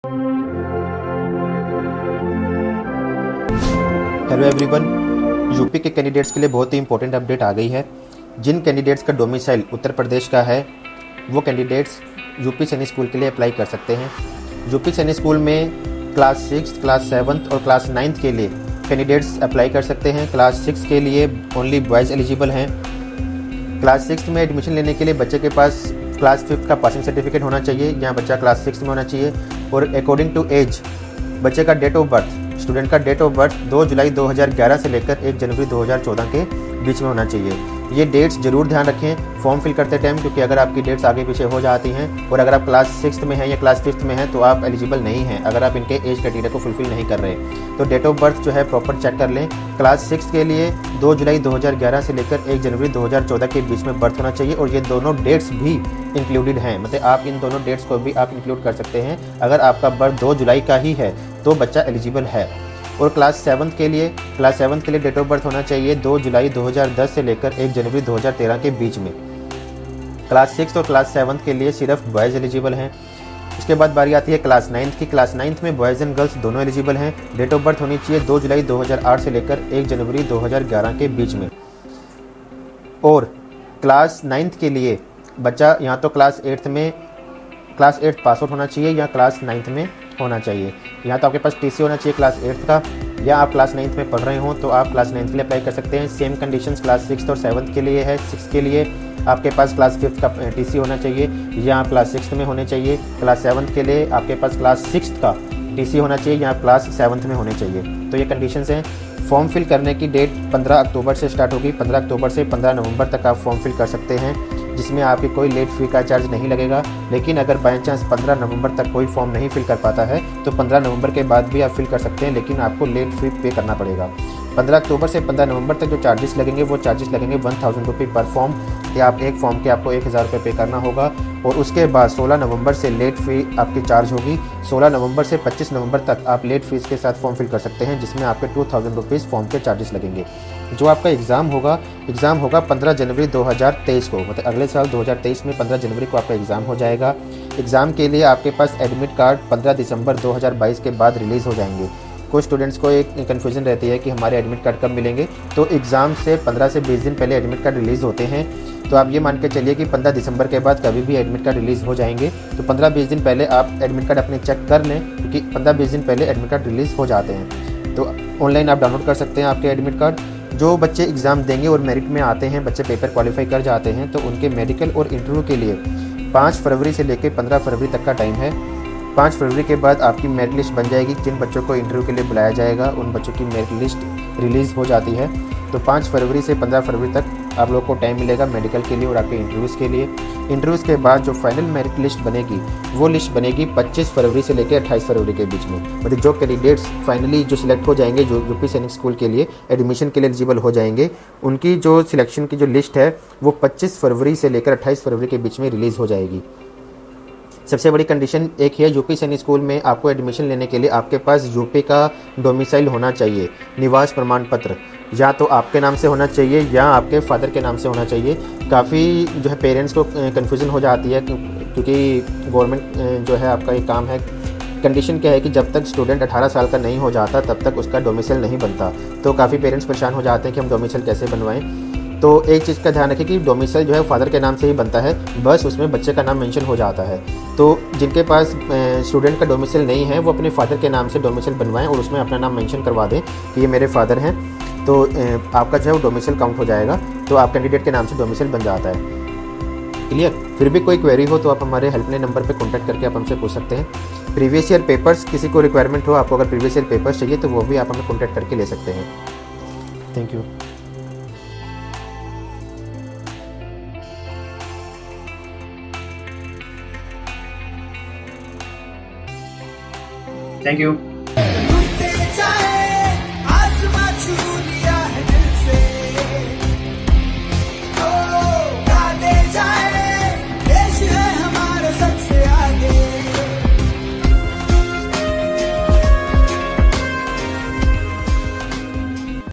Hello everyone, UP के candidates के लिए बहुत ही इंपॉर्टेंट अपडेट आ गई है। जिन कैंडिडेट्स का डोमिसाइल उत्तर प्रदेश का है वो कैंडिडेट्स यूपी सैनिक स्कूल के लिए अप्लाई कर सकते हैं। यूपी सैनिक स्कूल में क्लास 6, क्लास 7 और क्लास 9 के लिए कैंडिडेट्स अप्लाई कर सकते हैं। क्लास 6 के लिए ओनली बॉयज़ एलिजिबल हैं। क्लास 6 में एडमिशन लेने के लिए बच्चे के पास क्लास 5 का पासिंग सर्टिफिकेट होना चाहिए, यहाँ बच्चा क्लास 6 में होना चाहिए। और अकॉर्डिंग टू एज बच्चे का डेट ऑफ बर्थ, स्टूडेंट का डेट ऑफ बर्थ 2 जुलाई 2011 से लेकर 1 जनवरी 2014 के बीच में होना चाहिए। ये डेट्स ज़रूर ध्यान रखें फॉर्म फिल करते टाइम, क्योंकि अगर आपकी डेट्स आगे पीछे हो जाती हैं और अगर आप क्लास 6 में हैं या क्लास 5 में हैं तो आप एलिजिबल नहीं हैं अगर आप इनके एज क्राइटेरिया को फुलफिल नहीं कर रहे। तो डेट ऑफ बर्थ जो है प्रॉपर चेक कर लें। क्लास 6 के लिए 2 जुलाई 2011 से लेकर 1 जनवरी 2014 के बीच में बर्थ होना चाहिए और ये दोनों डेट्स भी इंक्लूडेड हैं, मतलब आप इन दोनों डेट्स को भी आप इंक्लूड कर सकते हैं। अगर आपका बर्थ 2 जुलाई का ही है तो बच्चा एलिजिबल है। और क्लास 7 के लिए डेट ऑफ बर्थ होना चाहिए 2 जुलाई 2010 से लेकर 1 जनवरी 2013 के बीच में। क्लास 6 और क्लास 7 के लिए सिर्फ बॉयज़ एलिजिबल हैं। उसके बाद बारी आती है क्लास 9 की। क्लास 9 में बॉयज़ एंड गर्ल्स दोनों एलिजिबल हैं। डेट ऑफ बर्थ होनी चाहिए 2 जुलाई 2008 से लेकर 1 जनवरी 2011 के बीच में। और क्लास 9 के लिए बच्चा यहाँ तो क्लास 8 पास आउट होना चाहिए या क्लास 9 में होना चाहिए। यहाँ तो आपके पास टीसी होना चाहिए क्लास 8 का, या आप क्लास 9 में पढ़ रहे हो तो आप क्लास 9 के लिए अप्लाई कर सकते हैं। सेम कंडीशंस क्लास 6 और 7 के लिए है। 6 के लिए आपके पास क्लास 5 का टीसी होना चाहिए या आप क्लास 6 में होने चाहिए। क्लास 7 के लिए आपके पास क्लास 6 का टीसी होना चाहिए या क्लास 7 में होने चाहिए। तो ये कंडीशंस हैं। फॉर्म फिल करने की डेट 15 अक्टूबर से स्टार्ट होगी। 15 अक्टूबर से 15 नवंबर तक आप फॉर्म फिल कर सकते हैं, जिसमें आपकी कोई लेट फी का चार्ज नहीं लगेगा। लेकिन अगर बाई चांस 15 नवंबर तक कोई फॉर्म नहीं फिल कर पाता है तो 15 नवंबर के बाद भी आप फिल कर सकते हैं, लेकिन आपको लेट फी पे करना पड़ेगा। 15 अक्टूबर से 15 नवंबर तक जो चार्जेस लगेंगे वो चार्जेस लगेंगे 1000 रुपये पर फॉर्म, या आप एक फॉर्म के आपको 1000 रुपये पे करना होगा। और उसके बाद 16 नवंबर से लेट फ़ी आपकी चार्ज होगी। 16 नवंबर से 25 नवंबर तक आप लेट फीस के साथ फॉर्म फिल कर सकते हैं, जिसमें आपके 2000 रुपीज़ फॉर्म के चार्जेस लगेंगे। जो आपका एग्ज़ाम होगा 15 जनवरी 2023 को, मतलब अगले साल 2023 में 15 जनवरी को आपका एग्ज़ाम हो जाएगा। एग्ज़ाम के लिए आपके पास एडमिट कार्ड 15 दिसंबर 2022 के बाद रिलीज़ हो जाएंगे। कुछ स्टूडेंट्स को एक कन्फ्यूज़न रहती है कि हमारे एडमिट कार्ड कब मिलेंगे, तो एग्ज़ाम से 15 से 20 दिन पहले एडमिट कार्ड रिलीज़ होते हैं। तो आप ये मान के चलिए कि 15 दिसंबर के बाद कभी भी एडमिट कार्ड रिलीज़ हो जाएंगे। तो 15-20 दिन पहले आप एडमिट कार्ड अपने चेक कर लें, क्योंकि 15-20 दिन पहले एडमिट कार्ड रिलीज़ हो जाते हैं। तो ऑनलाइन आप डाउनलोड कर सकते हैं आपके एडमिट कार्ड। जो बच्चे एग्ज़ाम देंगे और मेरिट में आते हैं, बच्चे पेपर क्वालिफाई कर जाते हैं, तो उनके मेडिकल और इंटरव्यू के लिए 5 फरवरी से लेकर 15 फरवरी तक का टाइम है। 5 फरवरी के बाद आपकी मेरिट लिस्ट बन जाएगी। जिन बच्चों को इंटरव्यू के लिए बुलाया जाएगा उन बच्चों की मेरिट लिस्ट रिलीज़ हो जाती है। तो 5 फरवरी से 15 फरवरी तक आप लोग को टाइम मिलेगा मेडिकल के लिए और आपके इंटरव्यूज़ के लिए। इंटरव्यूज़ के बाद जो फाइनल मेरिट लिस्ट बनेगी वो लिस्ट बनेगी 25 फरवरी से लेकर 28 फरवरी के बीच में। मतलब जो कैंडिडेट्स फाइनली जो सिलेक्ट हो जाएंगे, जो यूपी सैनिक स्कूल के लिए एडमिशन के लिए एलिजिबल हो जाएंगे, उनकी जो सिलेक्शन की जो लिस्ट है वो 25 फरवरी से लेकर 28 फरवरी के बीच में रिलीज़ हो जाएगी। सबसे बड़ी कंडीशन एक है, यूपी सैनिक स्कूल में आपको एडमिशन लेने के लिए आपके पास यूपी का डोमिसाइल होना चाहिए। निवास प्रमाण पत्र या तो आपके नाम से होना चाहिए या आपके फादर के नाम से होना चाहिए। काफ़ी जो है पेरेंट्स को कन्फ्यूज़न हो जाती है, क्योंकि गवर्नमेंट जो है आपका ये काम है। कंडीशन क्या है कि जब तक स्टूडेंट 18 साल का नहीं हो जाता तब तक उसका डोमिसाइल नहीं बनता। तो काफ़ी पेरेंट्स परेशान हो जाते हैं कि हम डोमिसाइल कैसे बनवाएं। तो एक चीज़ का ध्यान रखें कि डोमिसाइल जो है फादर के नाम से ही बनता है, बस उसमें बच्चे का नाम मेंशन हो जाता है। तो जिनके पास स्टूडेंट का डोमिसाइल नहीं है वो अपने फादर के नाम से डोमिसाइल बनवाएं और उसमें अपना नाम मेंशन करवा दें कि ये मेरे फादर हैं। तो आपका जो है वो डोमिसाइल काउंट हो जाएगा, तो आप कैंडिडेट के नाम से डोमिसाइल बन जाता है। क्लियर? फिर भी कोई क्वेरी हो तो आप हमारे हेल्पलाइन नंबर पर कॉन्टैक्ट करके आप हमसे पूछ सकते हैं। प्रीवियस ईयर पेपर्स किसी को रिक्वायरमेंट हो, आपको अगर प्रीवियस ईयर पेपर्स चाहिए तो वो भी आप हमें कॉन्टैक्ट करके ले सकते हैं। Thank you. Thank you.